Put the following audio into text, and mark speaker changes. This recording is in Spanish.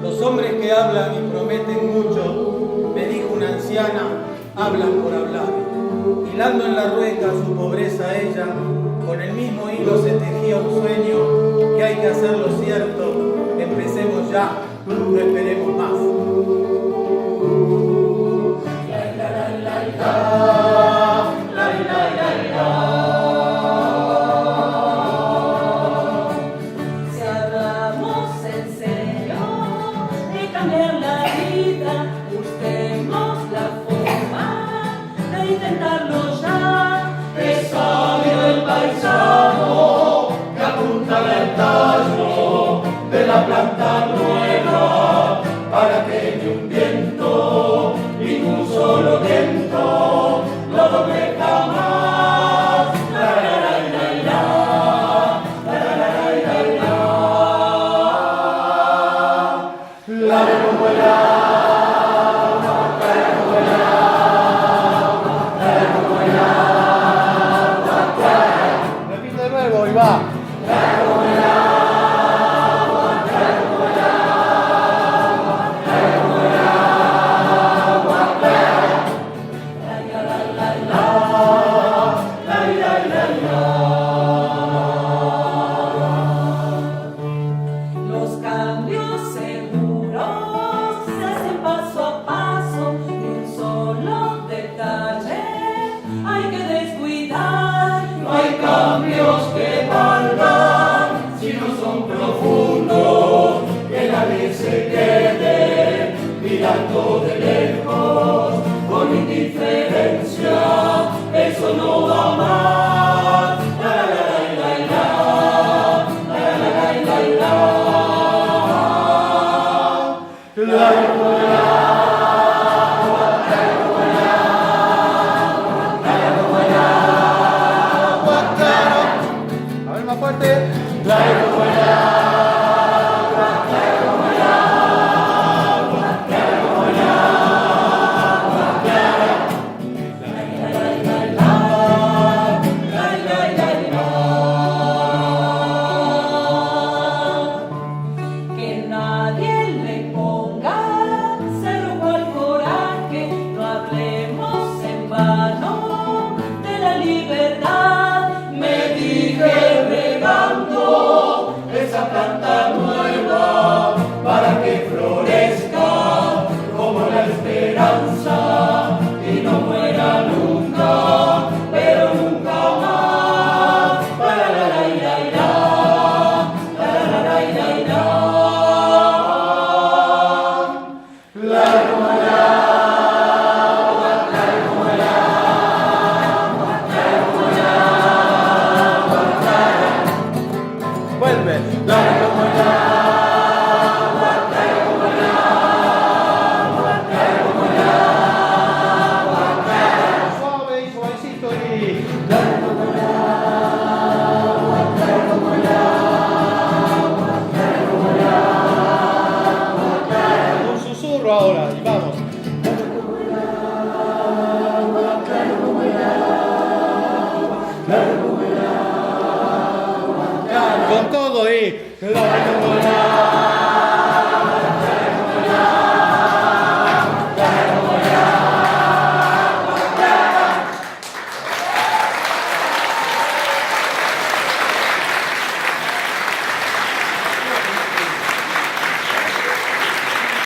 Speaker 1: Los hombres que hablan y prometen mucho, me dijo una anciana, hablan por hablar. Hilando en la rueca su pobreza ella, con el mismo hilo se tejía un sueño, que hay que hacerlo cierto, empecemos ya, no esperemos más.
Speaker 2: Si hablamos en serio de cambiar la vida, busquemos la forma de intentarlo ya.
Speaker 3: Es sabio el paisano que apunta al tallo de la planta nueva para que ni un viento, ni un solo viento lo doble jamás. La, la, la, la, la, la, la, la, la, la, la, la, como el agua, la como el agua, la como el agua. Repite de nuevo y va. La como el agua, la como el agua, la como el agua, la la la la la la la.
Speaker 2: Los cambios seguros se hacen paso a paso y un solo detalle hay que descuidar.
Speaker 3: No hay cambios que valgan si no son profundos, que nadie se quede mirando de lejos con indiferencia, eso no va más. La, la, la, la, la, la, la, la, la, la, la, la, a ver más fuerte. La como el agua, la como el agua, la como el agua,
Speaker 2: Que nadie le ponga cerrojo al coraje, no hablemos en vano de la libertad.
Speaker 3: me dije regando esa planta nueva para que florezca como la esperanza y no muera nunca, pero nunca más. La, la, la, la, la, la, la, la, la, la. La como el agua, la como el agua, la como el agua, vuelve. La como el agua, la como el agua, la como el agua, suave y suavecito y la como el agua, la como el agua, la como el agua, un susurro ahora y vamos. Con todo y la como el agua.